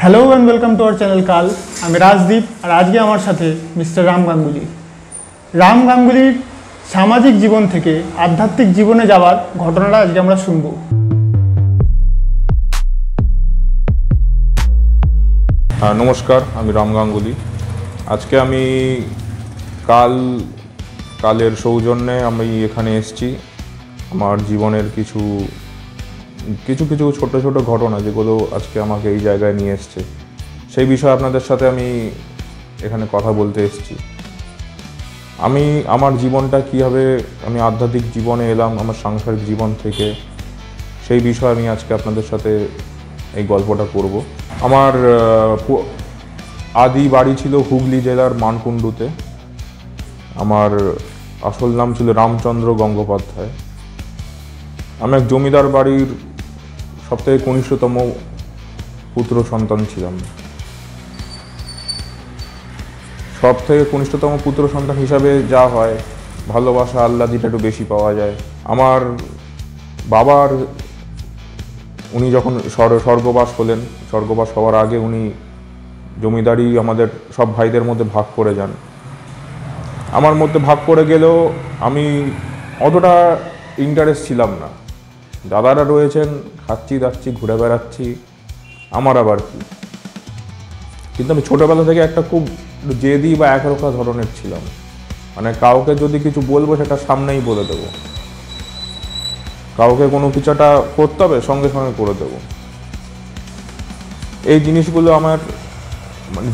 Hello and welcome to our channel Kaal. আমি রাজদীপ আর আজকে আমার সাথে মিস্টার রাম গাঙ্গুলি। রাম গাঙ্গুলির সামাজিক জীবন থেকে আধ্যাত্মিক জীবনে যাওয়ার ঘটনাটা আজকে আমরা শুনব। নমস্কার, আমি রাম গাঙ্গুলি। আজকে আমি কালের সৌজন্যে আমি এখানে এসেছি। আমার জীবনের কিছু ছোট ছোট ঘটনা যেগুলো আজকে আমাকে এই জায়গায় নিয়ে এসছে, সেই বিষয়ে আপনাদের সাথে আমি এখানে কথা বলতে এসেছি। আমি আমার জীবনটা কীভাবে আমি আধ্যাত্মিক জীবনে এলাম, আমার সাংসারিক জীবন থেকে, সেই বিষয়ে আমি আজকে আপনাদের সাথে এই গল্পটা করব। আমার আদি বাড়ি ছিল হুগলি জেলার মানকুণ্ডুতে। আমার আসল নাম ছিল রামচন্দ্র গঙ্গোপাধ্যায়। আমি এক জমিদার বাড়ির সবথেকে কনিষ্ঠতম পুত্র সন্তান ছিলাম। সব থেকে কনিষ্ঠতম পুত্র সন্তান হিসাবে যা হয়, ভালোবাসা আহ্লাদিটা একটু বেশি পাওয়া যায়। আমার বাবার উনি যখন স্বর্গবাস হলেন, স্বর্গবাস হওয়ার আগে উনি জমিদারি আমাদের সব ভাইদের মধ্যে ভাগ করে যান। আমার মধ্যে ভাগ করে গেলেও আমি অতটা ইন্টারেস্ট ছিলাম না। দাদারা রয়েছেন, খাচ্ছি দাচ্ছি, ঘুরে বেড়াচ্ছি, আমার আবার কি। কিন্তু আমি ছোটোবেলা থেকে একটা খুব জেদি বা একরোখা ধরনের ছিলাম। মানে কাউকে যদি কিছু বলবো সেটা সামনেই বলে দেবো, কাউকে কোনো কিছুটা করতে হবে সঙ্গে সঙ্গে করে দেবো। এই জিনিসগুলো আমার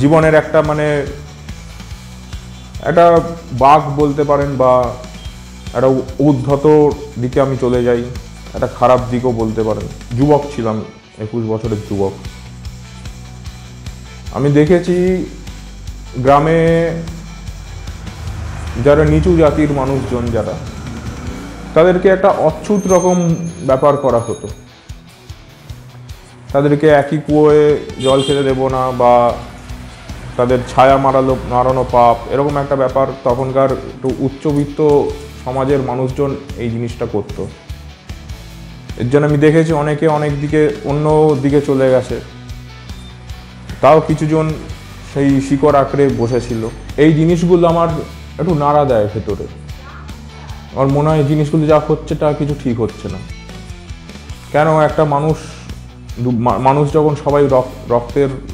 জীবনের একটা একটা বাঘ বলতে পারেন, বা একটা উদ্ধত দিকে আমি চলে যাই, একটা খারাপ দিকও বলতে পারেন। যুবক ছিলাম, 21 বছরের যুবক। আমি দেখেছি গ্রামে যারা নিচু জাতির মানুষজন, যারা তাদেরকে একটা অচ্ছুত রকম ব্যাপার করা হতো। তাদেরকে একই কুয়োয় জল খেতে দেবো না, বা তাদের ছায়া মারানো পাপ, এরকম একটা ব্যাপার তখনকার একটু উচ্চবিত্ত সমাজের মানুষজন এই জিনিসটা করতো। এর জন্য আমি দেখেছি অনেকে অন্য দিকে চলে গেছে, তাও কিছুজন সেই শিকড় আঁকড়ে বসেছিল। এই জিনিসগুলো আমার একটু নাড়া দেয় ভেতরে। আমার মনে হয় জিনিসগুলো যা হচ্ছে তা কিছু ঠিক হচ্ছে না। কেন একটা মানুষ যখন সবাই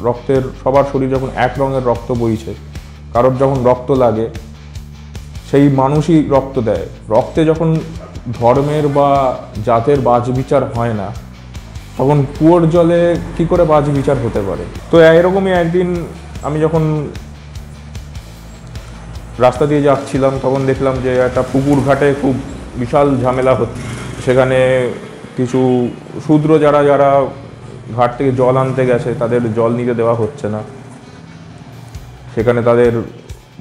রক্তের সবার শরীর যখন এক রঙের রক্ত বইছে, কারোর যখন রক্ত লাগে সেই মানুষই রক্ত দেয়। রক্তে যখন ধর্মের বা জাতের বাছবিচার হয় না, তখন কুয়োর জলে কি করে বাছবিচার হতে পারে? তো এরকমই একদিন আমি যখন রাস্তা দিয়ে যাচ্ছিলাম, তখন দেখলাম যে একটা পুকুর ঘাটে খুব বিশাল ঝামেলা হচ্ছে। সেখানে কিছু শূদ্র যারা ঘাট থেকে জল আনতে গেছে, তাদের জল নিতে দেওয়া হচ্ছে না। সেখানে তাদের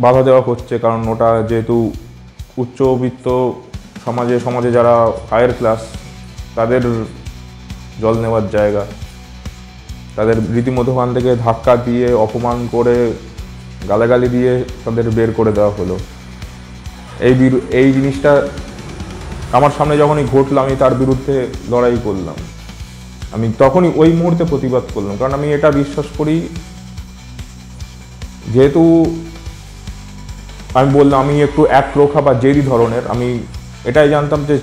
বাধা দেওয়া হচ্ছে, কারণ ওটা যেহেতু উচ্চবিত্ত সমাজে যারা হায়ার ক্লাস, তাদের জল নেওয়ার জায়গা। তাদের রীতিমতো ওখান থেকে ধাক্কা দিয়ে, অপমান করে, গালাগালি দিয়ে তাদের বের করে দেওয়া হলো। এই জিনিসটা আমার সামনে যখনই ঘটলো, আমি তার বিরুদ্ধে লড়াই করলাম। আমি তখনই ওই মুহূর্তে প্রতিবাদ করলাম, কারণ আমি এটা বিশ্বাস করি, যেহেতু আমি বললাম আমি একটু একরোখা বা জেদি ধরনের, আমি এটাই জানতাম যে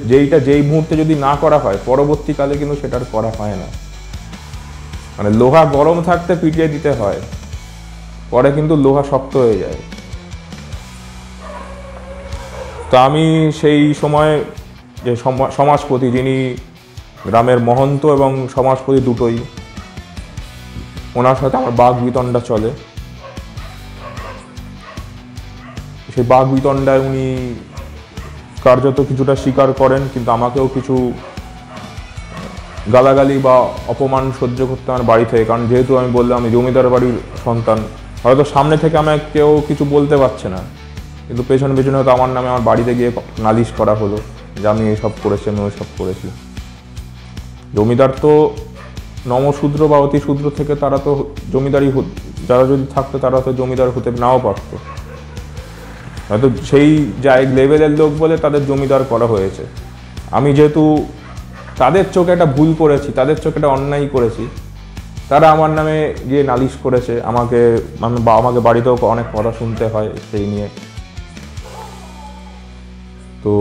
যেই মুহূর্তে যদি না করা হয়, পরবর্তীকালে কিন্তু সেটার করা হয় না। মানে লোহা গরম থাকতে পিটিয়ে দিতে হয়, পরে কিন্তু লোহা শক্ত হয়ে যায়। তা আমি সেই সময় যে সমাজপতি, যিনি গ্রামের মহন্ত এবং সমাজপতি দুটোই, ওনার সাথে আমার বাঘ বিতণ্ডা চলে। সেই বাঘ বিতণ্ডায় উনি কার্যত কিছুটা স্বীকার করেন, কিন্তু আমাকেও কিছু গালাগালি বা অপমান সহ্য করতে আমার বাড়ি থেকে। কারণ যেহেতু আমি বললাম আমি জমিদার বাড়ির সন্তান, হয়তো সামনে থেকে আমাকে কেউ কিছু বলতে পারছে না, কিন্তু পেছনে হয়তো আমার নামে আমার বাড়িতে গিয়ে নালিশ করা হলো যে আমি এইসব করেছি, আমি ওইসব করেছি। জমিদার তো নমশূদ্র বা অতি শূদ্র থেকে তারা তো জমিদারি, যারা যদি থাকতো তারা তো জমিদার হতে নাও পারত। হয়তো সেই লেভেলের লোক বলে তাদের জমিদার করা হয়েছে। আমি যেহেতু তাদের চোখে একটা ভুল করেছি, তাদের চোখে একটা অন্যায় করেছি, তারা আমার নামে গিয়ে নালিশ করেছে, আমাকে আমাকে বাড়িতেও অনেক কথা শুনতে হয় সেই নিয়ে। তো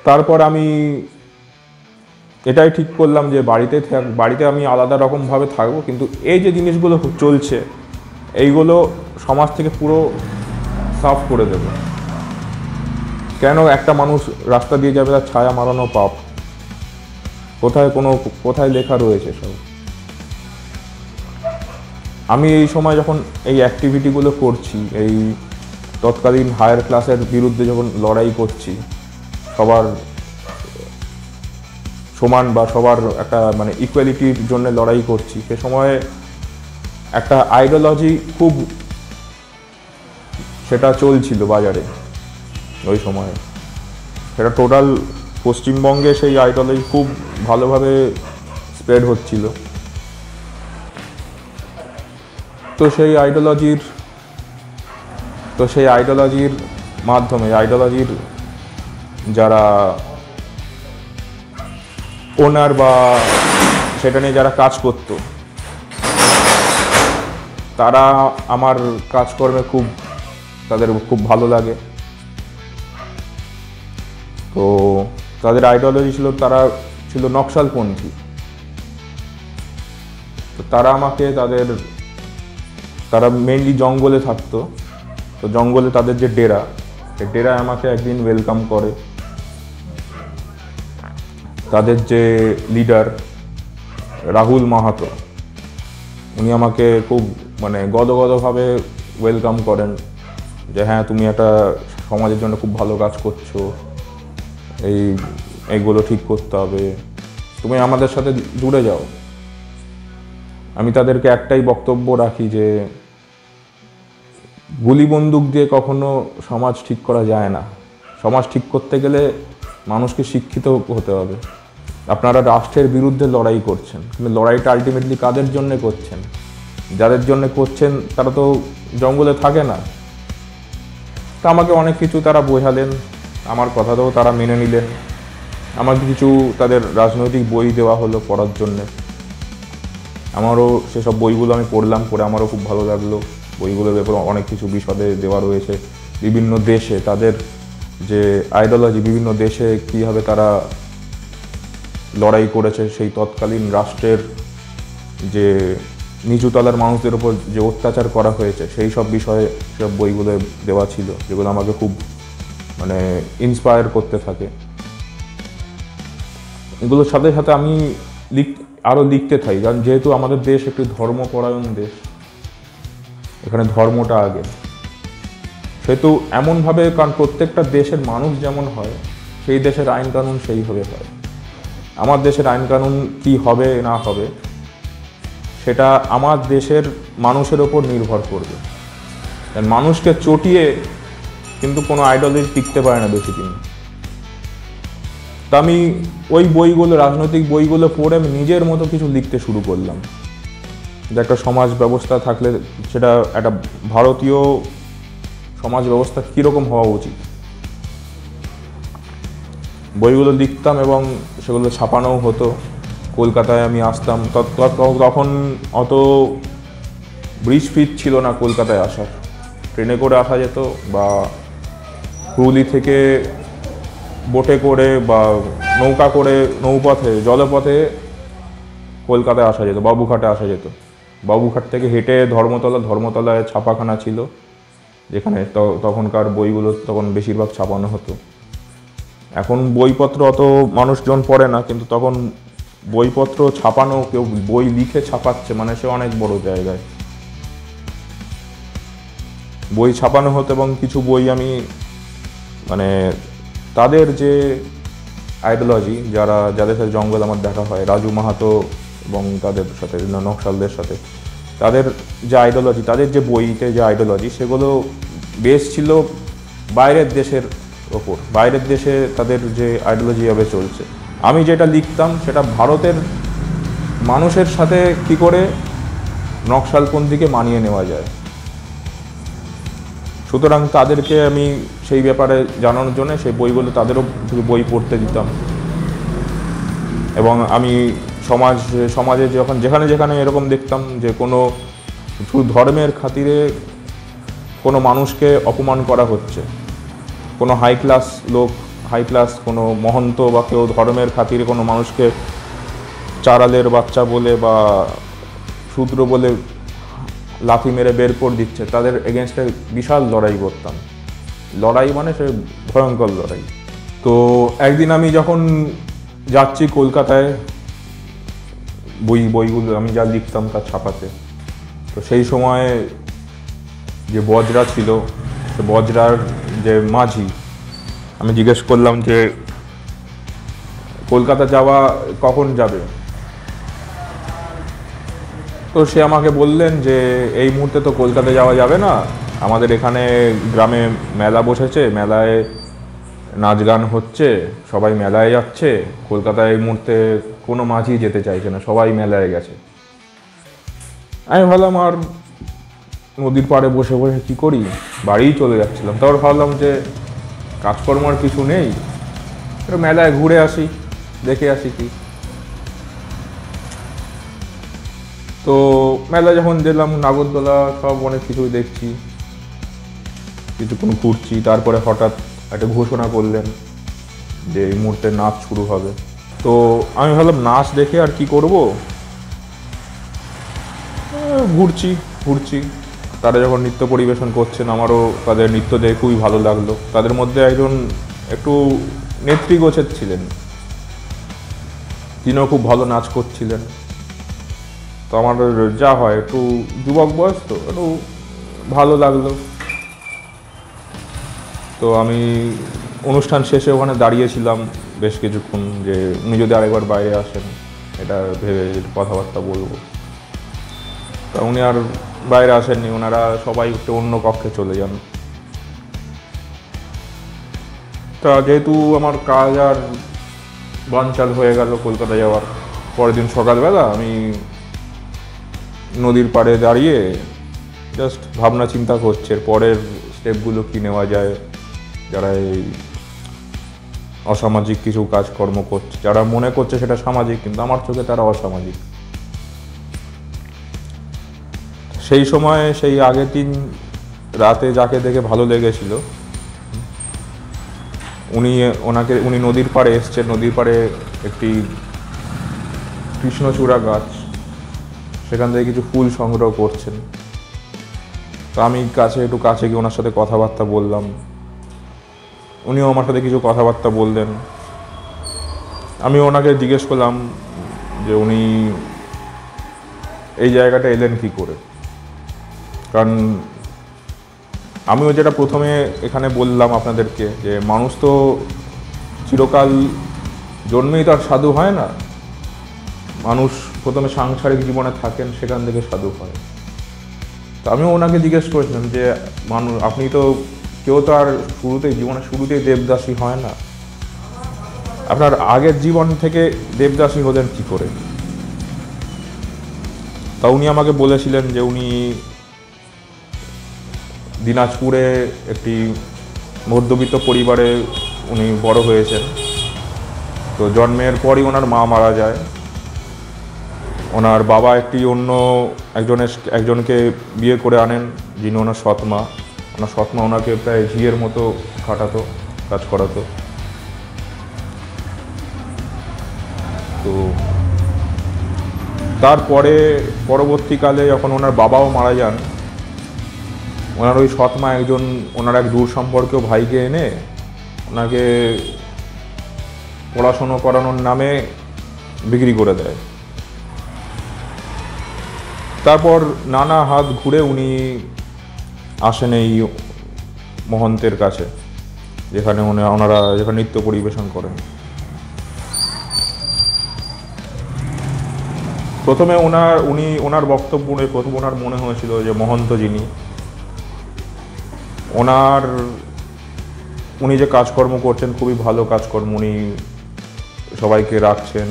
তারপর আমি এটাই ঠিক করলাম যে বাড়িতে আমি আলাদা রকমভাবে থাকবো, কিন্তু এই যে জিনিসগুলো চলছে এইগুলো সমাজ থেকে পুরো সাফ করে দেবে। কেন একটা মানুষ রাস্তা দিয়ে যাবে তার ছায়া মারানো পাপ? কোথায় লেখা রয়েছে সব? আমি এই সময় যখন এই অ্যাক্টিভিটিগুলো করছি, এই তৎকালীন হায়ার ক্লাসের বিরুদ্ধে যখন লড়াই করছি, সবার সমান বা সবার একটা মানে ইকুয়ালিটির জন্য লড়াই করছি, সে সময়ে একটা আইডিওলজি খুব সেটা চলছিল বাজারে ওই সময়ে। সেটা টোটাল পশ্চিমবঙ্গে সেই আইডিওলজি খুব ভালোভাবে স্প্রেড হচ্ছিল। তো সেই আইডিওলজির মাধ্যমে আইডিওলজির যারা ওনার বা সেটা নিয়ে যারা কাজ করত, তারা আমার কাজকর্মে তাদের খুব ভালো লাগে। তো তাদের আইডিওলজি ছিল, তারা ছিল নকশালপন্থী। তো তারা মেইনলি জঙ্গলে থাকতো। তো জঙ্গলে তাদের যে ডেরা, সেই ডেরায় আমাকে একদিন ওয়েলকাম করে। তাদের যে লিডার রাহুল মাহাতো, উনি আমাকে খুব মানে গদগদভাবে ওয়েলকাম করেন যে হ্যাঁ, তুমি একটা সমাজের জন্য খুব ভালো কাজ করছো, এইগুলো ঠিক করতে হবে, তুমি আমাদের সাথে জুড়ে যাও। আমি তাদেরকে একটাই বক্তব্য রাখি যে গুলি বন্দুক দিয়ে কখনো সমাজ ঠিক করা যায় না। সমাজ ঠিক করতে গেলে মানুষকে শিক্ষিত হতে হবে। আপনারা রাষ্ট্রের বিরুদ্ধে লড়াই করছেন, কিন্তু লড়াইটা আলটিমেটলি কাদের জন্য করছেন? যাদের জন্য করছেন তারা তো জঙ্গলে থাকে না। তা আমাকে অনেক কিছু তারা বোঝালেন, আমার কথাটাও তারা মেনে নিলেন। আমাকে কিছু তাদের রাজনৈতিক বই দেওয়া হলো পড়ার জন্যে। আমারও সেসব বইগুলো আমি পড়লাম, পড়ে আমারও খুব ভালো লাগলো। বইগুলোর ব্যাপারে অনেক কিছু বিশদে দেওয়া রয়েছে। বিভিন্ন দেশে তাদের যে আইডিওলজি, বিভিন্ন দেশে কীভাবে তারা লড়াই করেছে, সেই তৎকালীন রাষ্ট্রের যে নিচুতলার মানুষদের উপর যে অত্যাচার করা হয়েছে, সেই সব বিষয়ে সব বইগুলো দেওয়া ছিল, যেগুলো আমাকে খুব মানে ইন্সপায়ার করতে থাকে। এগুলোর সাথে সাথে আমি আরও লিখতে থাকি, কারণ যেহেতু আমাদের দেশ একটি ধর্মপরায়ণ দেশ, এখানে ধর্মটা আগে, সেহেতু এমনভাবে, কারণ প্রত্যেকটা দেশের মানুষ যেমন হয়, সেই দেশের আইন কানুন সেইভাবে হয়। আমার দেশের আইন কানুন কী হবে না হবে সেটা আমার দেশের মানুষের ওপর নির্ভর করবে। মানুষকে চটিয়ে কিন্তু কোনো আইডিওলজি টিকতে পারে না বেশি দিন। তা আমি ওই বইগুলো, রাজনৈতিক বইগুলো পড়ে আমি নিজের মতো কিছু লিখতে শুরু করলাম, যে একটা সমাজ ব্যবস্থা থাকলে সেটা একটা ভারতীয় সমাজ ব্যবস্থা কীরকম হওয়া উচিত। বইগুলো লিখতাম এবং সেগুলো ছাপানোও হতো। কলকাতায় আমি আসতাম, তখন অত ব্রিজ ফিট ছিল না কলকাতায় আসার। ট্রেনে করে আসা যেত, বা হুগলি থেকে বোটে করে বা নৌকা করে, নৌপথে, জলপথে কলকাতায় আসা যেত, বাবুঘাটে আসা যেত। বাবুঘাট থেকে হেঁটে ধর্মতলায় ছাপাখানা ছিল, যেখানে তখনকার বইগুলো তখন বেশিরভাগ ছাপানো হতো। এখন বইপত্র অত মানুষজন পড়ে না, কিন্তু তখন বইপত্র ছাপানো, কেউ বই লিখে ছাপাচ্ছে মানে সে অনেক বড় জায়গায়। বই ছাপানো হতো এবং কিছু বই আমি মানে তাদের যে আইডিওলজি, যাদের সাথে জঙ্গল আমার দেখা হয়, রাজু মাহাতো এবং তাদের সাথে নকশালদের সাথে, তাদের যে আইডিওলজি, তাদের যে বইতে যে আইডিওলজি, সেগুলো বেশ ছিল বাইরের দেশের ওপর। বাইরের দেশে তাদের যে আইডিওলজি ভাবে চলছে, আমি যেটা লিখতাম সেটা ভারতের মানুষের সাথে কী করে নকশালপন্থীকে মানিয়ে নেওয়া যায়। সুতরাং তাদেরকে আমি সেই ব্যাপারে জানানোর জন্য সেই বইগুলো, তাদেরও বই পড়তে দিতাম। এবং আমি সমাজে যখন যেখানে যেখানে এরকম দেখতাম যে কোনো শুধু ধর্মের খাতিরে কোনো মানুষকে অপমান করা হচ্ছে, কোনো হাই ক্লাস কোনো মহন্ত বা কেউ ধর্মের খাতিরে কোনো মানুষকে চারালের বাচ্চা বলে বা শূদ্র বলে লাথি মেরে বের করে দিচ্ছে, তাদের এগেনস্টে বিশাল লড়াই করতাম। লড়াই মানে সে ভয়ঙ্কর লড়াই। তো একদিন আমি যখন যাচ্ছি কলকাতায় বইগুলো আমি যা লিখতাম তার ছাপাতে, তো সেই সময় যে বজরা ছিল, সে বজরার যে মাঝি, আমি জিজ্ঞেস করলাম যে কলকাতা যাওয়া কখন যাবে। তো সে আমাকে বললেন যে এই মুহূর্তে তো কলকাতা যাওয়া যাবে না, আমাদের এখানে গ্রামে মেলা বসেছে, মেলায় নাচ গান হচ্ছে, সবাই মেলায় যাচ্ছে, কলকাতায় এই মুহূর্তে কোনো মাঝি যেতে চাইছে না, সবাই মেলায় গেছে। আমি ভাবলাম আর নদীর পাড়ে বসে বসে কী করি, বাড়িই চলে যাচ্ছিলাম। তারপর ভাবলাম যে কাজকর্ম আর কিছু নেই, মেলায় ঘুরে আসি, দেখে আসি কি। তো মেলা যখন গেলাম, নাগরদোলা সব অনেক কিছুই দেখছি, কিছুক্ষণ ঘুরছি, তারপরে হঠাৎ একটা ঘোষণা করলেন যে এই মুহূর্তে নাচ শুরু হবে। তো আমি ভাবলাম নাচ দেখে আর কি করব, ঘুরছি। তারা যখন নৃত্য পরিবেশন করছেন, আমারও তাদের নৃত্য দেখে খুবই ভালো লাগলো। তাদের মধ্যে একজন একটু নেত্রীগোছের ছিলেন, তিনিও খুব ভালো নাচ করছিলেন। তো আমার যা হয় একটু যুবক বয়স, তো একটু ভালো লাগলো। তো আমি অনুষ্ঠান শেষে ওখানে দাঁড়িয়েছিলাম বেশ কিছুক্ষণ, যে উনি যদি আরেকবার বাইরে আসেন এটা ভেবে কথাবার্তা বলবো। তা উনি আর বাইরে আসেননি, ওনারা সবাই একটু অন্য কক্ষে চলে যান। তা যেহেতু আমার কাজ আর বানচাল হয়ে গেল কলকাতা যাওয়ার, পরের দিন সকালবেলা আমি নদীর পাড়ে দাঁড়িয়ে জাস্ট ভাবনা চিন্তা করছে পরের স্টেপগুলো কী নেওয়া যায়। যারা এই অসামাজিক কিছু কাজকর্ম করছে, যারা মনে করছে সেটা সামাজিক, কিন্তু আমার চোখে তারা অসামাজিক। সেই সময় সেই আগের দিন রাতে যাকে দেখে ভালো লেগেছিল, উনি নদীর পাড়ে এসছেন, নদীর পাড়ে একটি কৃষ্ণচূড়া গাছ, সেখান থেকে কিছু ফুল সংগ্রহ করছেন। তো আমি একটু কাছে গিয়ে ওনার সাথে কথাবার্তা বললাম, উনিও আমার সাথে কিছু কথাবার্তা বললেন। আমি ওনাকে জিজ্ঞেস করলাম যে উনি এই জায়গাটা এলেন কী করে, কারণ আমিও যেটা প্রথমে এখানে বললাম আপনাদেরকে, যে মানুষ তো চিরকাল জন্মেই তো আর সাধু হয় না, মানুষ প্রথমে সাংসারিক জীবনে থাকেন, সেখান থেকে সাধু হয়। তো আমিও ওনাকে জিজ্ঞেস করেছিলাম যে আপনি তো কেউ তো আর জীবনের শুরুতেই দেবদাসী হয় না, আপনার আগের জীবন থেকে দেবদাসী হলেন কী করে। তা উনি আমাকে বলেছিলেন যে উনি দিনাজপুরে একটি মধ্যবিত্ত পরিবারে উনি বড় হয়েছেন। তো জন্মের পরই ওনার মা মারা যায়, ওনার বাবা একজনকে বিয়ে করে আনেন, যিনি ওনার সৎমা। ওনার সৎমা ওনাকে প্রায় ঝিয়ের মতো কাজ করাতো। তো তারপরে পরবর্তীকালে যখন ওনার বাবাও মারা যান, ওনার ওই সৎমা ওনার এক দূর সম্পর্কেও ভাইকে এনে ওনাকে পড়াশুনো করানোর নামে বিক্রি করে দেয়। তারপর নানা হাত ঘুরে উনি আসেন এই মহন্তের কাছে, যেখানে ওনারা নৃত্য পরিবেশন করেন। প্রথমে ওনার বক্তব্য প্রথম ওনার মনে হয়েছিল যে মহন্ত যিনি, উনি যে কাজকর্ম করছেন খুবই ভালো কাজকর্ম, উনি সবাইকে রাখছেন,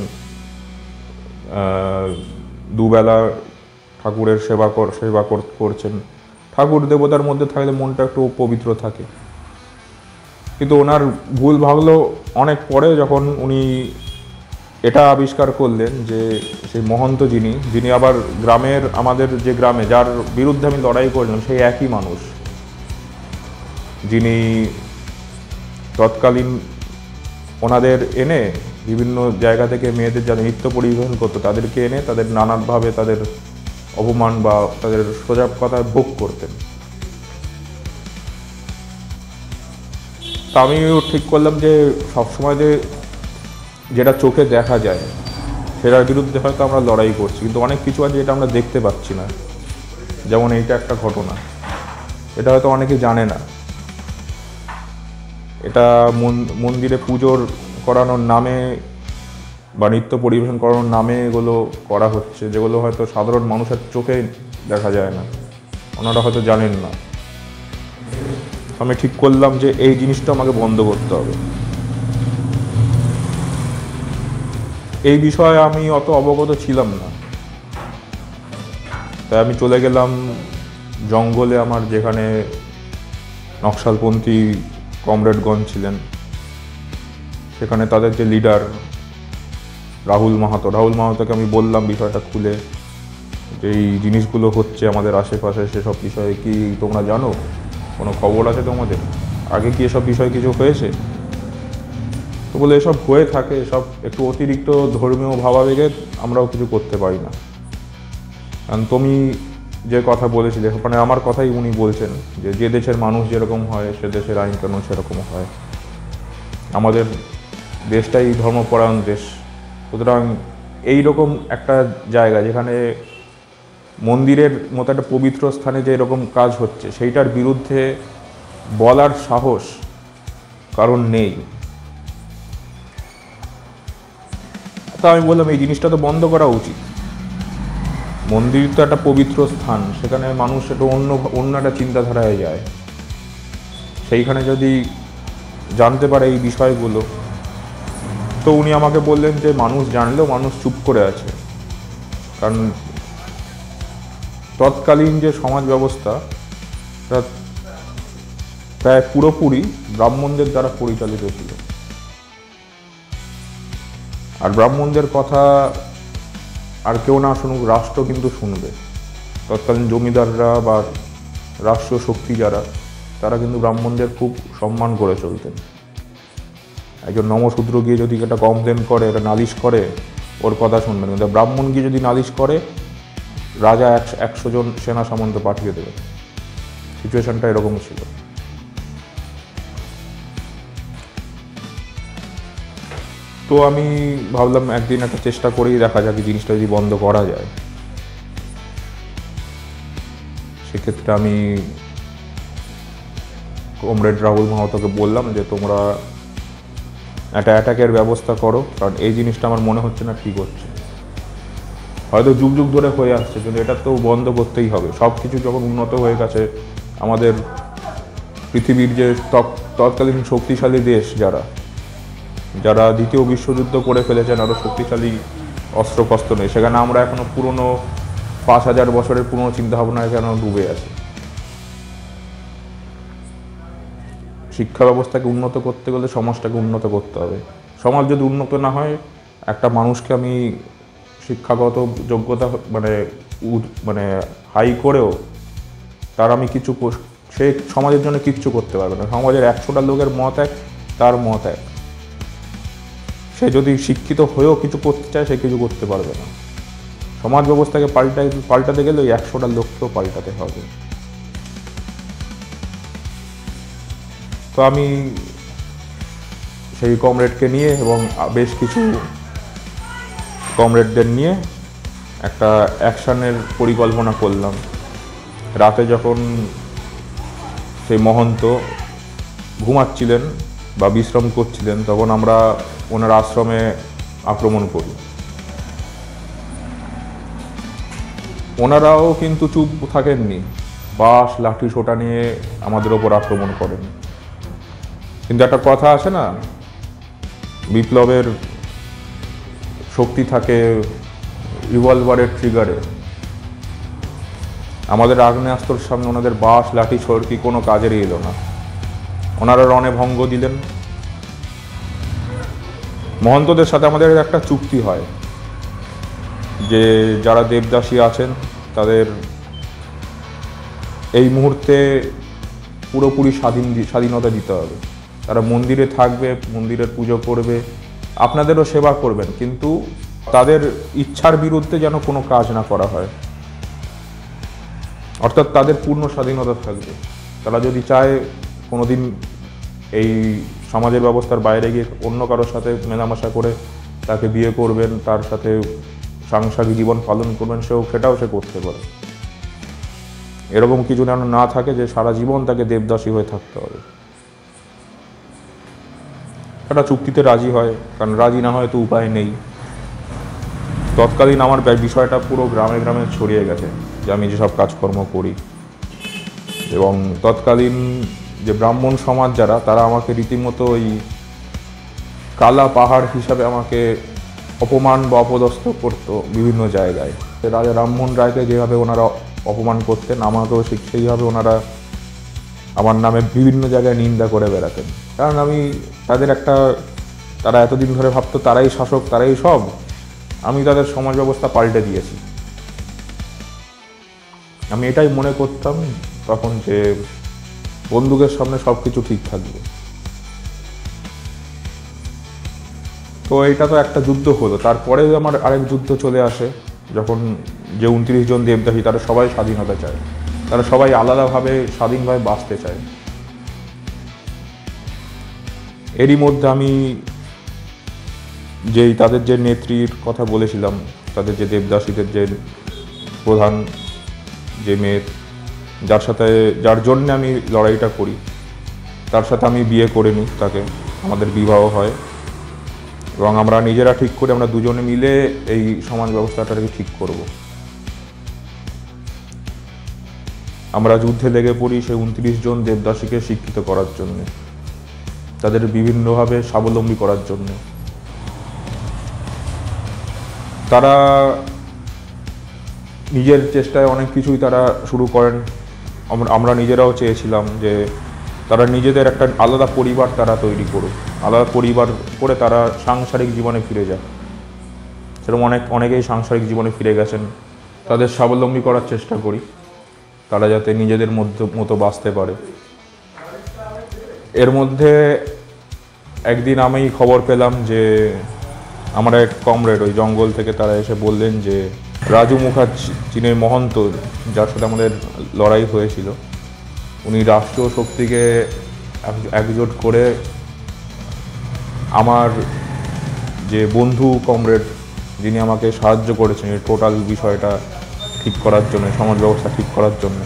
দুবেলা ঠাকুরের সেবা করছেন। ঠাকুর দেবতার মধ্যে থাকলে মনটা একটু পবিত্র থাকে। কিন্তু ওনার ভুল ভাগলো অনেক পরে, যখন উনি এটা আবিষ্কার করলেন যে সেই মহন্ত যিনি আবার গ্রামের, আমাদের যে গ্রামে যার বিরুদ্ধে আমি লড়াই করলাম, সেই একই মানুষ যিনি তৎকালীন ওনাদের এনে বিভিন্ন জায়গা থেকে মেয়েদের যারা নৃত্য পরিবেশন করতো তাদেরকে এনে তাদের নানানভাবে তাদের অপমান বা তাদের সোজা কথায় ভোগ করতেন। তা আমিও ঠিক করলাম যে সবসময় যেটা চোখে দেখা যায় সেটার বিরুদ্ধে হয়তো আমরা লড়াই করছি, কিন্তু অনেক কিছু আছে যেটা আমরা দেখতে পাচ্ছি না। যেমন এইটা একটা ঘটনা, এটা হয়তো অনেকে জানে না। এটা মন্দিরে পুজোর করানোর নামে বা নৃত্য পরিবেশন করানোর নামে এগুলো করা হচ্ছে, যেগুলো হয়তো সাধারণ মানুষের চোখে দেখা যায় না, ওনারা হয়তো জানেন না। আমি ঠিক করলাম যে এই জিনিসটা আমাকে বন্ধ করতে হবে। এই বিষয়ে আমি অত অবগত ছিলাম না, তাই আমি চলে গেলাম জঙ্গলে, আমার যেখানে নকশালপন্থী কমরেডগণ ছিলেন, সেখানে তাদের যে লিডার রাহুল মাহাতোকে আমি বললাম বিষয়টা খুলে, যে এই জিনিসগুলো হচ্ছে আমাদের আশেপাশে, সেসব বিষয়ে কি তোমরা জানো? কোনো খবর আছে তোমাদের? আগে কি এসব বিষয় কিছু হয়েছে? তো বলে এসব হয়ে থাকে, এসব একটু অতিরিক্ত ধর্মীয় ভাবাবেগে আমরাও কিছু করতে পারি না। কারণ তুমি যে কথা বলেছিলে, মানে আমার কথাই উনি বলছেন যে দেশের মানুষ যেরকম হয় সে দেশের আইন কানুন সেরকম হয়। আমাদের দেশটাই ধর্মপরায়ণ দেশ, সুতরাং এইরকম একটা জায়গা যেখানে মন্দিরের মতো একটা পবিত্র স্থানে যে এরকম কাজ হচ্ছে, সেইটার বিরুদ্ধে বলার সাহস কারণ নেই। তো আমি বললাম এই জিনিসটা তো বন্ধ করা উচিত। মন্দির তো একটা পবিত্র স্থান, সেখানে মানুষ একটু অন্য একটা চিন্তাধারায় যায়। সেইখানে যদি জানতে পারে এই বিষয়গুলো, তো উনি আমাকে বললেন যে মানুষ জানলেও মানুষ চুপ করে আছে, কারণ তৎকালীন যে সমাজ ব্যবস্থা প্রায় পুরোপুরি ব্রাহ্মণদের দ্বারা পরিচালিত ছিল। আর ব্রাহ্মণদের কথা আর কেউ না শুনুক, রাষ্ট্র কিন্তু শুনবে। তৎকালীন জমিদাররা বা রাষ্ট্রীয় শক্তি যারা, তারা কিন্তু ব্রাহ্মণদের খুব সম্মান করে চলতেন। একজন নমশূদ্র গিয়ে যদি একটা কমপ্লেন করে, একটা নালিশ করে, ওর কথা শুনবেন। কিন্তু ব্রাহ্মণ গিয়ে যদি নালিশ করে, রাজা 100 জন সেনা সামন্ত পাঠিয়ে দেবে। সিচুয়েশনটা এরকম ছিল। তো আমি ভাবলাম একদিন একটা চেষ্টা করেই দেখা যাক জিনিসটা যদি বন্ধ করা যায়। সেক্ষেত্রে আমি কমরেড রাহুল মাহাতোকে বললাম যে তোমরা একটা অ্যাটাকের ব্যবস্থা করো, কারণ এই জিনিসটা আমার মনে হচ্ছে না ঠিক হচ্ছে। হয়তো যুগ যুগ ধরে হয়ে আসছে, কিন্তু এটা তো বন্ধ করতেই হবে। সব কিছু যখন উন্নত হয়ে গেছে, আমাদের পৃথিবীর যে তৎকালীন শক্তিশালী দেশ যারা দ্বিতীয় বিশ্বযুদ্ধ করে ফেলেছেন, আরও শক্তিশালী অস্ত্রশস্ত্র নেই, সেখানে আমরা এখনো পুরনো 5000 বছরের পুরনো চিন্তাভাবনায় কেন ডুবে আছি। শিক্ষা ব্যবস্থাকে উন্নত করতে গেলে সমাজটাকে উন্নত করতে হবে। সমাজ যদি উন্নত না হয়, একটা মানুষকে আমি শিক্ষাগত যোগ্যতা মানে হাই করেও তার আমি কিছু, সে সমাজের জন্য কিচ্ছু করতে পারবে না। সমাজের 100টা লোকের মত এক, তার মত এক। সে যদি শিক্ষিত হয়েও কিছু করতে চায়, সে কিছু করতে পারবে না। সমাজ ব্যবস্থাকে পাল্টাতে গেলে ওই 100টা লোককেও পাল্টাতে হবে। তো আমি সেই কমরেডকে নিয়ে এবং বেশ কিছু কমরেডদের নিয়ে একটা অ্যাকশানের পরিকল্পনা করলাম। রাতে যখন সেই মহন্ত ঘুমাচ্ছিলেন বা বিশ্রাম করছিলেন, তখন আমরা ওনার আশ্রমে আক্রমণ করি। ওনারাও কিন্তু চুপ থাকেননি, বাঁশ লাঠি সোটা নিয়ে আমাদের ওপর আক্রমণ করেন। কিন্তু একটা কথা আছে না, বিপ্লবের শক্তি থাকে রিভলভারের ট্রিগারে। আমাদের আগ্নেয়াস্ত্রর সামনে ওনাদের বাঁশ লাঠি ছড়কি কোনো কাজেরই এলো না। ওনারা রণে ভঙ্গ দিলেন, মহন্তদের সাথে আমাদের একটা চুক্তি হয় যে যারা দেবদাসী আছেন তাদের এই মুহূর্তে পুরোপুরি স্বাধীনতা দিতে হবে। তারা মন্দিরে থাকবে, মন্দিরের পুজো করবে, আপনাদেরও সেবা করবেন, কিন্তু তাদের ইচ্ছার বিরুদ্ধে যেন কোনো কাজ না করা হয়। অর্থাৎ তাদের পূর্ণ স্বাধীনতা থাকবে। তারা যদি চায় কোনোদিন এই সমাজের ব্যবস্থার বাইরে গিয়ে অন্য কারোর সাথে মেলামেশা করে তাকে বিয়ে করবেন, তার সাথে সাংসারিক জীবন পালন করবেন, সেটাও সে করতে পারে। এরকম কিছু যেন না থাকে যে সারা জীবন তাকে দেবদাসী হয়ে থাকতে হবে। একটা চুক্তিতে রাজি হয়, কারণ রাজি না হয় তো উপায় নেই। তৎকালীন আমার বিষয়টা পুরো গ্রামে গ্রামে ছড়িয়ে গেছে যে আমি যেসব কাজকর্ম করি, এবং তৎকালীন যে ব্রাহ্মণ সমাজ যারা, তারা আমাকে রীতিমতো ওই কালা পাহাড় হিসাবে আমাকে অপমান বা অপদস্থ করতো বিভিন্ন জায়গায়। রাজা রামমোহন রায়কে যেভাবে ওনারা অপমান করতেন, আমাকেও সেইভাবে ওনারা আমার নামে বিভিন্ন জায়গায় নিন্দা করে বেড়াতেন। কারণ আমি তারা এতদিন ধরে ভাবতো তারাই শাসক, তারাই সব। আমি তাদের সমাজ ব্যবস্থা পাল্টে দিয়েছি। আমি এটাই মনে করতাম তখন যে বন্দুকের সামনে সব কিছু ঠিক থাকবে। তো এটা তো একটা যুদ্ধ হলো। তারপরে আমার আরেক যুদ্ধ চলে আসে, যখন যে 29 জন দেবদাসী তারা সবাই স্বাধীনতা চায়, তারা সবাই আলাদাভাবে স্বাধীনভাবে বাঁচতে চায়। এরই মধ্যে আমি তাদের যে নেত্রীর কথা বলেছিলাম, তাদের যে দেবদাসীদের যে প্রধান যে মেয়ে, যার জন্য আমি লড়াইটা করি, তার সাথে আমি বিয়ে করে নিই। তাকে আমাদের বিবাহ হয় এবং আমরা নিজেরা ঠিক করে আমরা দুজনে মিলে এই সমাজ ব্যবস্থাটাকে ঠিক করব। আমরা যুদ্ধে লেগে পড়ি সেই 29 জন দেবদাসীকে শিক্ষিত করার জন্য, তাদের বিভিন্নভাবে স্বাবলম্বী করার জন্য। তারা নিজের চেষ্টায় অনেক কিছুই তারা শুরু করেন। আমরা নিজেরাও চেয়েছিলাম যে তারা নিজেদের একটা আলাদা পরিবার তারা তৈরি করুক, আলাদা পরিবার করে তারা সাংসারিক জীবনে ফিরে যায়। সেরকম অনেকেই সাংসারিক জীবনে ফিরে গেছেন। তাদের স্বাবলম্বী করার চেষ্টা করি, তারা যাতে নিজেদের মতো বাঁচতে পারে। এর মধ্যে একদিন আমি খবর পেলাম যে আমার এক কমরেড ওই জঙ্গল থেকে তারা এসে বললেন যে রাজু মুখার্জি, চীনের মহন্ত, যার সাথে আমাদের লড়াই হয়েছিল, উনি রাষ্ট্রীয় শক্তিকে একজোট করে আমার যে বন্ধু কমরেড যিনি আমাকে সাহায্য করেছেন এই টোটাল বিষয়টা ঠিক করার জন্য, সমাজ ব্যবস্থা ঠিক করার জন্য,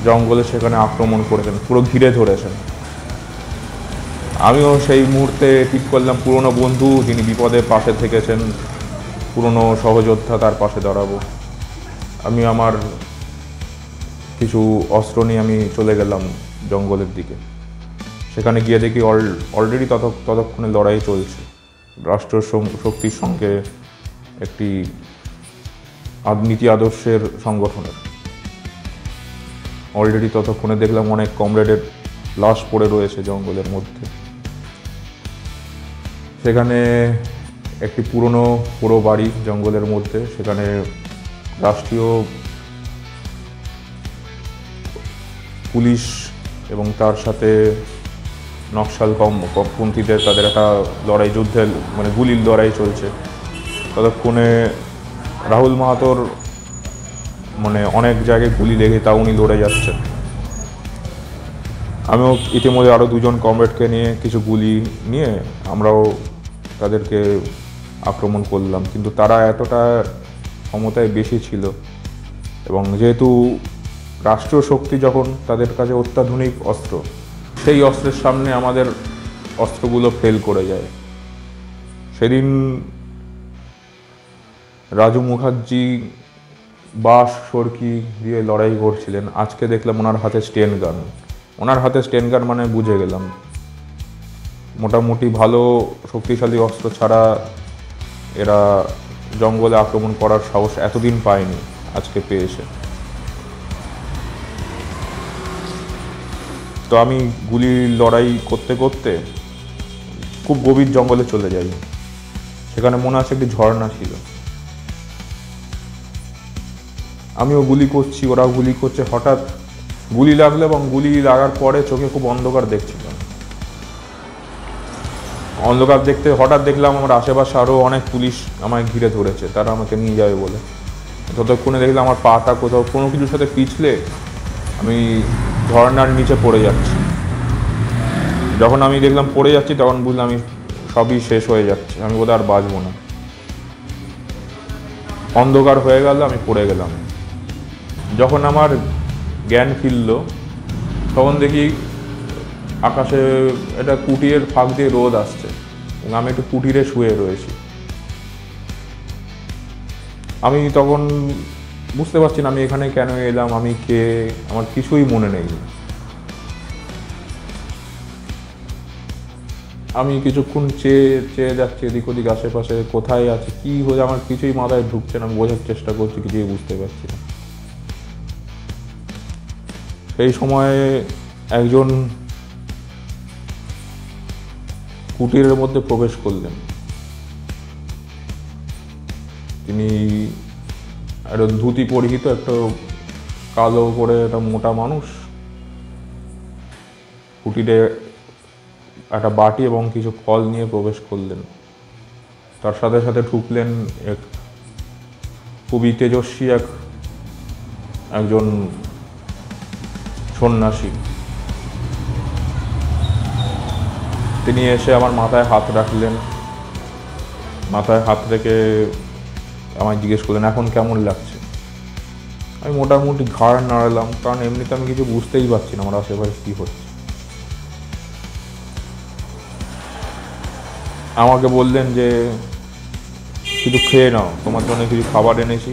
জঙ্গলে সেখানে আক্রমণ করেছেন, পুরো ঘিরে ধরেছেন। আমিও সেই মুহূর্তে ঠিক করলাম পুরনো বন্ধু যিনি বিপদে পাশে থেকেছেন, পুরনো সহযোদ্ধা, তার পাশে দাঁড়াবো। আমি আমার কিছু অস্ত্র নিয়ে আমি চলে গেলাম জঙ্গলের দিকে। সেখানে গিয়ে দেখি অলরেডি ততক্ষণে লড়াই চলছে রাষ্ট্র শক্তির সঙ্গে একটি নীতি আদর্শের সংগঠনের। অলরেডি ততক্ষণে দেখলাম অনেক কমরেডের লাশ পড়ে রয়েছে জঙ্গলের মধ্যে। সেখানে একটি পুরো বাড়ি জঙ্গলের মধ্যে, সেখানে রাষ্ট্রীয় পুলিশ এবং তার সাথে নকশাল পন্থীদের তাদের একটা লড়াই, যুদ্ধের মানে গুলির লড়াই চলছে। ততক্ষণে রাহুল মাহাতোর মানে অনেক জায়গায় গুলি লেগে তা উনি লড়ে যাচ্ছেন। আমিও ইতিমধ্যে আরও 2 জন কমরেডকে নিয়ে কিছু গুলি নিয়ে আমরাও তাদেরকে আক্রমণ করলাম, কিন্তু তারা এতটা ক্ষমতায় বেশি ছিল এবং যেহেতু রাষ্ট্রীয় শক্তি যখন তাদের কাছে অত্যাধুনিক অস্ত্র, সেই অস্ত্রের সামনে আমাদের অস্ত্রগুলো ফেল করে যায়। সেদিন রাজু মুখার্জি বাঁশ সরকি দিয়ে লড়াই করছিলেন, আজকে দেখলাম ওনার হাতে স্টেন গান। ওনার হাতে স্টেন গান মানে বুঝে গেলাম মোটামুটি ভালো শক্তিশালী অস্ত্র ছাড়া এরা জঙ্গলে আক্রমণ করার সাহস এতদিন পায়নি, আজকে পেয়েছে। তো আমি গুলির লড়াই করতে করতে খুব গভীর জঙ্গলে চলে যাই। সেখানে মনে আছে একটি ঝর্ণা ছিল। আমিও গুলি করছি, ওরাও গুলি করছে। হঠাৎ গুলি লাগলো এবং গুলি লাগার পরে চোখে খুব অন্ধকার দেখছিলাম। অন্ধকার দেখতে হঠাৎ দেখলাম আমার আশেপাশে আরও অনেক পুলিশ আমায় ঘিরে ধরেছে, তারা আমাকে নিয়ে যাবে বলে। ততক্ষণে দেখলাম আমার পাটা কোথাও কোনো কিছুর সাথে পিছলে আমি ঝর্ণার নিচে পড়ে যাচ্ছি। যখন আমি দেখলাম পড়ে যাচ্ছি তখন বুঝলাম আমি সবই শেষ হয়ে যাচ্ছে, আমি বোধহয় আর বাঁচবো না। অন্ধকার হয়ে গেল, আমি পড়ে গেলাম। যখন আমার জ্ঞান ফিরল তখন দেখি আকাশে একটা কুটিরের ফাঁক দিয়ে রোদ আসছে এবং আমি একটু কুটিরে শুয়ে রয়েছি। আমি তখন বুঝতে পারছি না আমি এখানে কেন এলাম, আমি কে, আমার কিছুই মনে নেই। আমি কিছুক্ষণ চেয়ে যাচ্ছি এদিক ওদিক আশেপাশে, কোথায় আছে, কি হয়ে, আমার কিছুই মাথায় ঢুকছে না। আমি বোঝার চেষ্টা করছি, কিছুই বুঝতে পারছি না। সেই সময়ে একজন কুটিরের মধ্যে প্রবেশ করলেন। তিনি একটা ধুতি পরিহিত, একটা কালো করে একটা মোটা মানুষ। কুটিরে একটা বাটি এবং কিছু ফল নিয়ে প্রবেশ করলেন। তার সাথে সাথে ঢুকলেন এক খুবই তেজস্বী একজন সন্ন্যাসী। তিনি এসে আমার মাথায় হাত রাখলেন। মাথায় হাত রেখে আমায় জিজ্ঞেস করলেন এখন কেমন লাগছে। আমি মোটামুটি ঘাড় নাড়ালাম, কারণ এমনিতে আমি কিছু বুঝতেই পারছি না আমার আশেপাশে কী হচ্ছে। আমাকে বললেন যে কিছু খেয়ে নাও, তোমার জন্য কিছু খাবার এনেছি।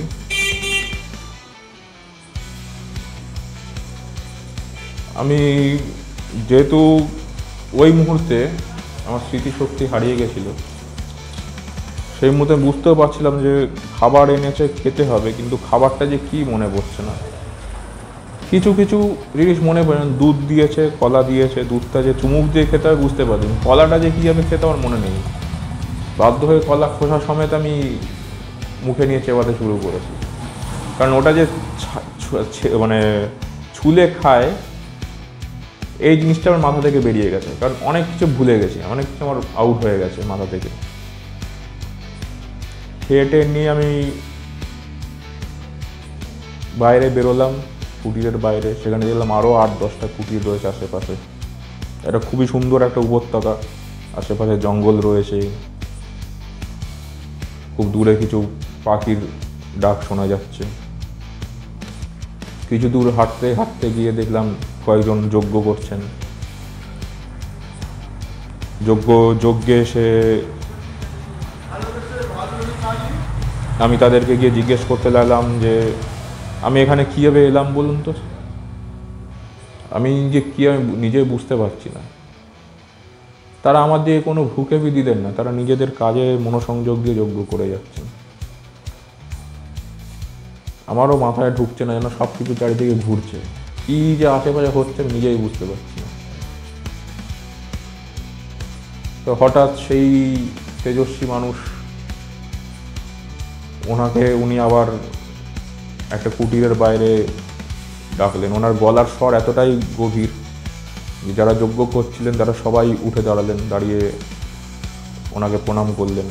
আমি যেহেতু ওই মুহূর্তে আমার স্মৃতিশক্তি হারিয়ে গেছিল, সেই মুহূর্তে বুঝতেও পারছিলাম যে খাবার এনেছে, খেতে হবে, কিন্তু খাবারটা যে কি মনে পড়ছে না। কিছু কিছু জিনিস মনে পড়ে, দুধ দিয়েছে, কলা দিয়েছে। দুধটা যে চুমুক দিয়ে খেতে হবে বুঝতে পারি, কলাটা যে কীভাবে খেতে আমার মনে নেই। বাধ্য হয়ে কলা খোসা সমেত আমি মুখে নিয়ে চেবাতে শুরু করেছি, কারণ ওটা যে মানে ছুলে খায় এই জিনিসটা আমার মাথা থেকে বেরিয়ে গেছে। কারণ অনেক কিছু ভুলে গেছি, অনেক কিছু আমার আউট হয়ে গেছে মাথা থেকে। খেয়ে নিয়ে আমি বাইরে বেরোলাম, কুটিরের বাইরে। সেখানে দেখলাম আরও 8-10টা কুটির রয়েছে আশেপাশে। এটা খুবই সুন্দর একটা উপত্যকা, আশেপাশে জঙ্গল রয়েছে। খুব দূরে কিছু পাখির ডাক শোনা যাচ্ছে। কিছু দূর হাঁটতে হাঁটতে গিয়ে দেখলাম কয়েকজন যজ্ঞ করছেন। যজ্ঞে এসে আমি তাদেরকে গিয়ে জিজ্ঞেস করতে লাগলাম যে আমি এখানে কীভাবে এলাম বলুন তো। আমি যে কী আমি নিজে বুঝতে পারছি না। তারা আমার দিয়ে কোনো ভুকেবি দিলেন না, তারা নিজেদের কাজে মনোসংযোগ দিয়ে যজ্ঞ করে যাচ্ছেন। আমারও মাথায় ঢুকছে না, যেন সব কিছু চারিদিকে ঘুরছে। কী যে আশেপাশে হচ্ছে আমি নিজেই বুঝতে পারছি না। তো হঠাৎ সেই তেজস্বী মানুষ, উনি আবার একটা কুটিরের বাইরে ডাকলেন। ওনার গলার স্বর এতটাই গভীর যে যারা যজ্ঞ করছিলেন তারা সবাই উঠে দাঁড়ালেন, দাঁড়িয়ে ওনাকে প্রণাম করলেন।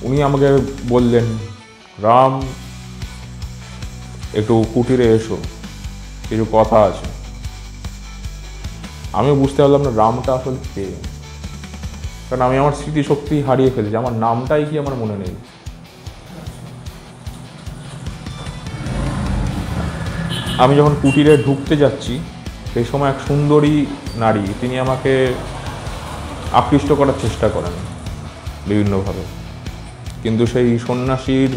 উনি আমাকে বললেন, রাম একটু কুটিরে এসো, কিছু কথা আছে। আমি বুঝতে পারলাম না রামটা আসলে কে, কারণ আমি আমার স্মৃতিশক্তি হারিয়ে ফেলেছি। আমার নামটাই কি আমার মনে নেই। আমি যখন কুটিরে ঢুকতে যাচ্ছি সেই সময় এক সুন্দরী নারী, তিনি আমাকে আকৃষ্ট করার চেষ্টা করেন বিভিন্নভাবে, কিন্তু সেই সন্ন্যাসীর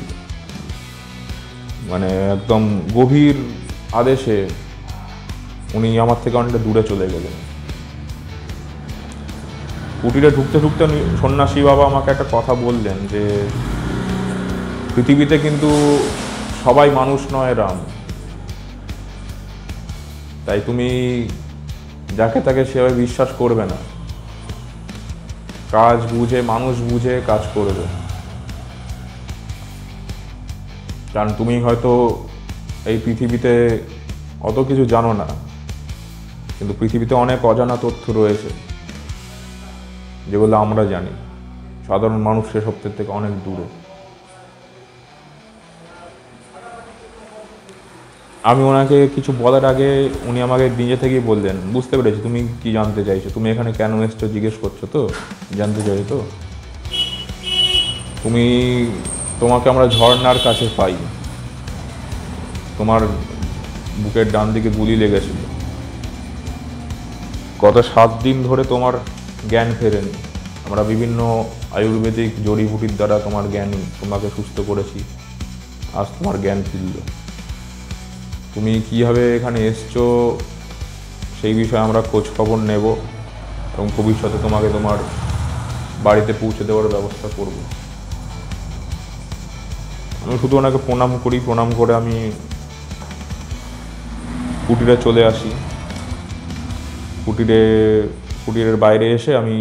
মানে একদম গভীর আদেশে উনি আমার থেকে অনেকটা দূরে চলে গেলেন। কুটিরে ঢুকতে ঢুকতে উনি সন্ন্যাসী বাবা আমাকে একটা কথা বললেন যে পৃথিবীতে কিন্তু সবাই মানুষ নয় রাম, তাই তুমি যাকে তাকে সেভাবে বিশ্বাস করবে না, কাজ বুঝে, মানুষ বুঝে কাজ করবে। কারণ তুমি হয়তো এই পৃথিবীতে অত কিছু জানো না, কিন্তু পৃথিবীতে অনেক অজানা তথ্য রয়েছে যেগুলো আমরা জানি। সাধারণ মানুষ সেসব থেকে অনেক দূরে। আমি ওনাকে কিছু বলার আগে উনি আমাকে নিজে থেকেই বললেন, বুঝতে পেরেছি তুমি কি জানতে চাইছো, তুমি এখানে কেন এসছো জিজ্ঞেস করছো তো, জানতে চাইছো তো। তোমাকে আমরা ঝর্ণার কাছে পাই, তোমার বুকের ডান দিকে গুলি লেগেছিল, গত 7 দিন ধরে তোমার জ্ঞান ফেরেনি। আমরা বিভিন্ন আয়ুর্বেদিক জড়িবুটির দ্বারা তোমাকে সুস্থ করেছি, আজ তোমার জ্ঞান ফিরল। তুমি কীভাবে এখানে এসছো সেই বিষয়ে আমরা খোঁজ খবর নেব এবং ভবিষ্যতে তোমাকে তোমার বাড়িতে পৌঁছে দেওয়ার ব্যবস্থা করব। আমি শুধু ওনাকে প্রণাম করি, প্রণাম করে আমি কুটিরে চলে আসি। কুটিরের বাইরে এসে আমি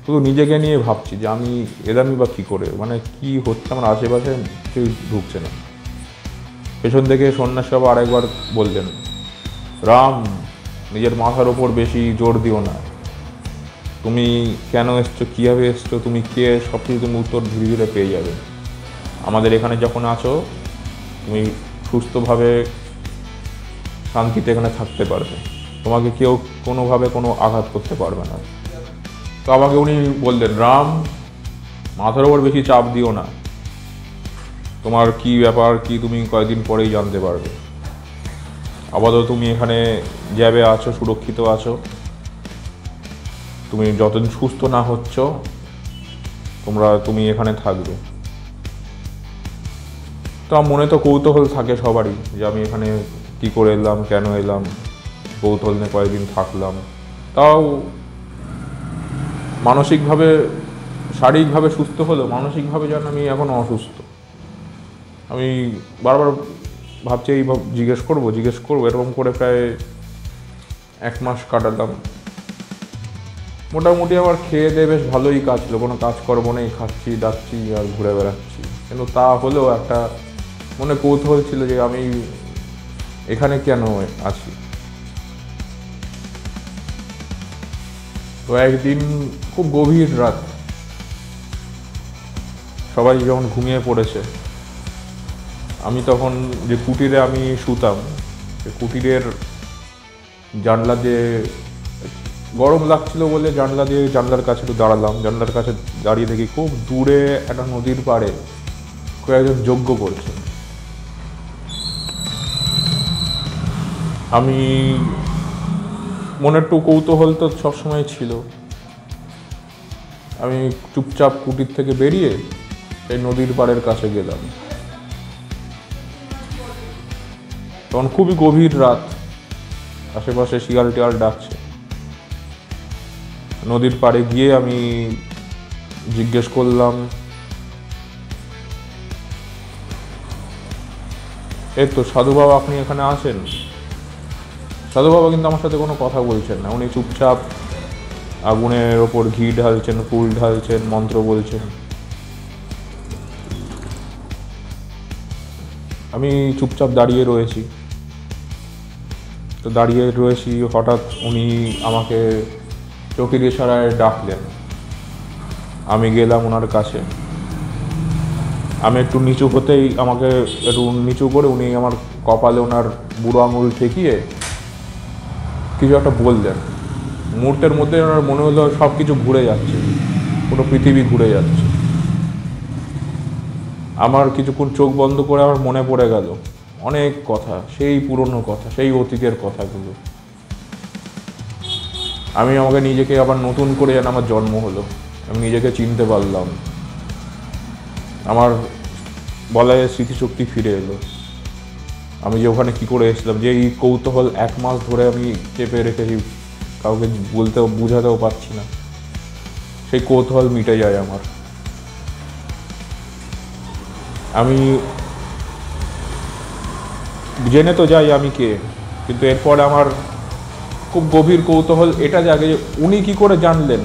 শুধু নিজেকে নিয়ে ভাবছি যে আমি এলামই বা কী করে, মানে কি হচ্ছে আমার আশেপাশে কিছুই ঢুকছে না। পেছন থেকে সন্ন্যাসী বাবা আরেকবার বললেন, রাম, নিজের মাথার ওপর বেশি জোর দিও না, তুমি কেন এসছো, কীভাবে এসছো, তুমি কে, সব কিছু তুমি উত্তর ধীরে ধীরে পেয়ে যাবে। আমাদের এখানে যখন আছো তুমি সুস্থভাবে শান্তিতে এখানে থাকতে পারবে, তোমাকে কেউ কোনোভাবে কোনো আঘাত করতে পারবে না। তো আমাকে উনি বললেন, রাম, মাথার ওপর বেশি চাপ দিও না, তোমার কি ব্যাপার কি তুমি কয়েকদিন পরেই জানতে পারবে। আপাতত তুমি এখানে জ্যাবে আছো, সুরক্ষিত আছো, তুমি যতদিন সুস্থ না হচ্ছ তুমি এখানে থাকবে। তো আমার মনে তো কৌতূহল থাকে সবারই যে আমি এখানে কি করে এলাম, কেন এলাম, কৌতূহল নিয়ে কয়েকদিন থাকলাম। তাও মানসিকভাবে, শারীরিকভাবে সুস্থ হলেও মানসিকভাবে যেন আমি এখন অসুস্থ। আমি বারবার ভাবছি এই জিজ্ঞেস করবো এরকম করে প্রায় 1 মাস কাটালাম। মোটামুটি আমার খেয়ে দিয়ে বেশ ভালোই কাজ ছিল, কোনো কাজকর্ম নেই, খাচ্ছি দাচ্ছি আর ঘুরে বেড়াচ্ছি। কিন্তু তা হলেও একটা মনে কৌতূহল ছিল যে আমি এখানে কেন আছি। তো একদিন খুব গভীর রাত, সবাই যখন ঘুমিয়ে পড়েছে, আমি তখন যে কুটিরে আমি শুতাম, কুটিরের জানলা দিয়ে গরম লাগছিল বলে জানলার কাছে একটু দাঁড়ালাম। জানলার কাছে দাঁড়িয়ে দেখি খুব দূরে একটা নদীর পাড়ে কয়েকজন যজ্ঞ করছে। আমি মনে একটু কৌতূহল তো সবসময় ছিল। আমি চুপচাপ কুটির থেকে বেরিয়ে সেই নদীর পাড়ের কাছে গেলাম। তখন খুবই গভীর রাত, আশেপাশে শিয়াল টিয়াল ডাকছে। নদীর পাড়ে গিয়ে আমি জিজ্ঞেস করলাম, এই তো সাধু বাবা, আপনি এখানে আছেন? সাধু বাবা কিন্তু আমার সাথে কোনো কথা বলছেন না, উনি চুপচাপ আগুনের ওপর ঘি ঢালছেন, ফুল ঢালছেন, মন্ত্র বলছেন। আমি চুপচাপ দাঁড়িয়ে রয়েছি। হঠাৎ উনি আমাকে চোখের ইশারায় ডাকলেন। আমি গেলাম ওনার কাছে। আমি একটু নিচু হতেই আমাকে একটু নিচু করে উনি আমার কপালে ওনার বুড়ো আঙুল ঠেকিয়ে কিছু একটা বললেন। মুহূর্তের মধ্যে ওনার মনে হলো সব কিছু ঘুরে যাচ্ছে, পুরো পৃথিবী ঘুরে যাচ্ছে। আমার কিছুক্ষণ চোখ বন্ধ করে আমার মনে পড়ে গেল অনেক কথা, সেই পুরনো কথা, সেই অতীতের কথাগুলো। আমাকে নিজেকে আবার নতুন করে যেন আমার জন্ম হলো, আমি নিজেকে চিনতে পারলাম। আমার বলায় স্মৃতিশক্তি ফিরে এলো। আমি যে ওখানে কী করে এসেছিলাম, যে এই কৌতূহল 1 মাস ধরে আমি চেপে রেখেছি, কাউকে বুঝাতেও পারছি না, সেই কৌতূহল মিটে যায় আমার। আমি জেনে তো যাই আমি কে, কিন্তু এরপর আমার খুব গভীর কৌতূহল এটা জাগে যে উনি কী করে জানলেন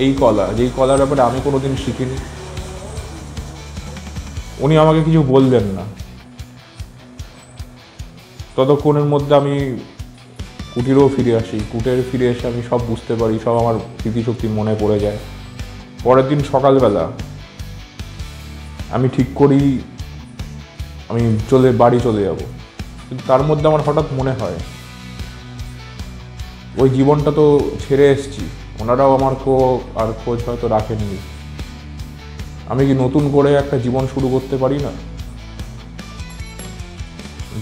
এই কলা, যেই কলার ব্যাপারে আমি কোনোদিন শিখিনি। উনি আমাকে কিছু বললেন না। ততক্ষণের মধ্যে আমি কুটিরেও ফিরে আসি। কুটিরে ফিরে এসে আমি সব বুঝতে পারি, সব আমার স্মৃতিশক্তি মনে পড়ে যায়। পরের দিন সকালবেলা আমি ঠিক করি আমি বাড়ি চলে যাব। কিন্তু তার মধ্যে আমার হঠাৎ মনে হয় ওই জীবনটা তো ছেড়ে এসেছি, ওনারাও আমার আর খোঁজ হয়তো রাখেননি। আমি কি নতুন করে একটা জীবন শুরু করতে পারি না?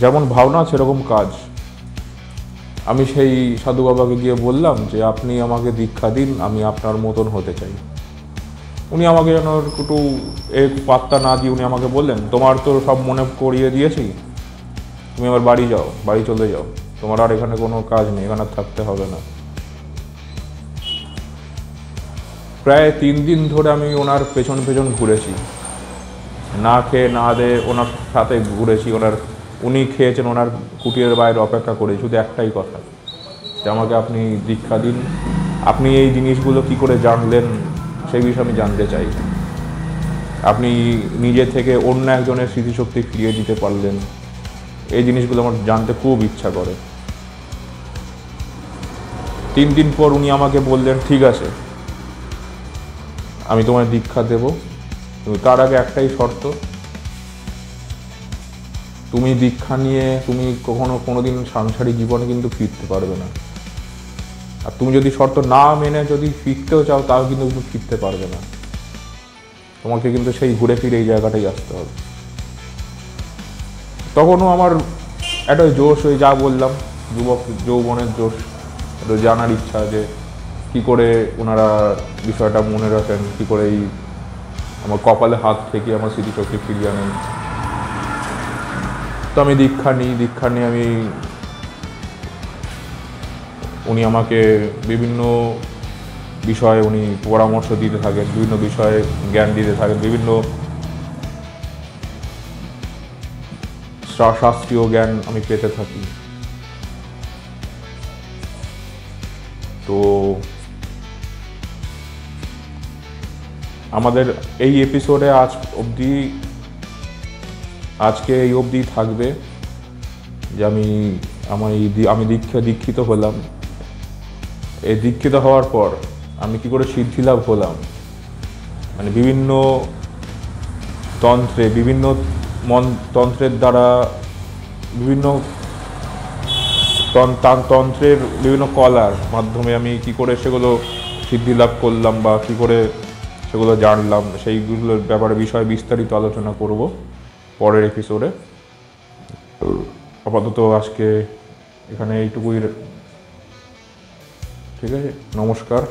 যেমন ভাবনা সেরকম কাজ। আমি সেই সাধু বাবাকে গিয়ে বললাম যে আপনি আমাকে দীক্ষা দিন, আমি আপনার মতন হতে চাই। উনি আমাকে যেন একটু পাত্তা না দিয়ে উনি আমাকে বললেন, তোমার তো সব মনে করিয়ে দিয়েছি, তুমি আবার বাড়ি যাও, বাড়ি চলে যাও, তোমার আর এখানে কোনো কাজ নেই, এখানে থাকতে হবে না। প্রায় 3 দিন ধরে আমি ওনার পেছন পেছন ঘুরেছি, না খেয়ে না দিয়ে ওনার সাথে ঘুরেছি। উনি খেয়েছেন, ওনার কুটিরের বাইরে অপেক্ষা করে, শুধু একটাই কথা যে আমাকে আপনি দীক্ষা দিন, আপনি এই জিনিসগুলো কি করে জানলেন সেই বিষয়ে আমি জানতে চাই। আপনি নিজে থেকে অন্য একজনের স্মৃতিশক্তি ফিরিয়ে দিতে পারলেন, এই জিনিসগুলো আমার জানতে খুব ইচ্ছা করে। 3 দিন পর উনি আমাকে বললেন, ঠিক আছে আমি তোমায় দীক্ষা দেব, তার আগে একটাই শর্ত, তুমি দীক্ষা নিয়ে তুমি কোনোদিন সাংসারিক জীবনে কিন্তু ফিরতে পারবে না। আর তুমি যদি শর্ত না মেনে যদি ফিরতেও চাও, তাও কিন্তু ফিরতে পারবে না। তোমাকে কিন্তু সেই ঘুরে ফিরে এই জায়গাটাই আসতে হবে। তখনও আমার একটা জোশ, ওই যা বললাম, যৌবনের জোশ, একটু জানার ইচ্ছা যে কী করে ওনারা বিষয়টা মনে রাখেন, কী করে এই আমার কপালে হাত থেকে আমার স্মৃতিশক্তি ফিরিয়ে আনেন। তো আমি দীক্ষা নিয়ে আমি উনি আমাকে বিভিন্ন বিষয়ে উনি পরামর্শ দিতে থাকেন, বিভিন্ন বিষয়ে জ্ঞান দিতে থাকেন, বিভিন্ন শাস্ত্রীয় জ্ঞান আমি পেতে থাকি। তো আমাদের এই এপিসোডে আজকে এই অবধি থাকবে যে আমি দীক্ষিত হলাম। এই দীক্ষিত হওয়ার পর আমি কি করে সিদ্ধি লাভ হলাম, মানে বিভিন্ন তন্ত্রের দ্বারা বিভিন্ন তন্ত্রের বিভিন্ন কলার মাধ্যমে আমি কি করে সেগুলো সিদ্ধি লাভ করলাম বা কি করে সেগুলো জানলাম, সেইগুলোর ব্যাপারে বিষয়ে বিস্তারিত আলোচনা করব পরের এপিসোডে। আপাতত আজকে এখানে এইটুকুই, ঠিক আছে, নমস্কার।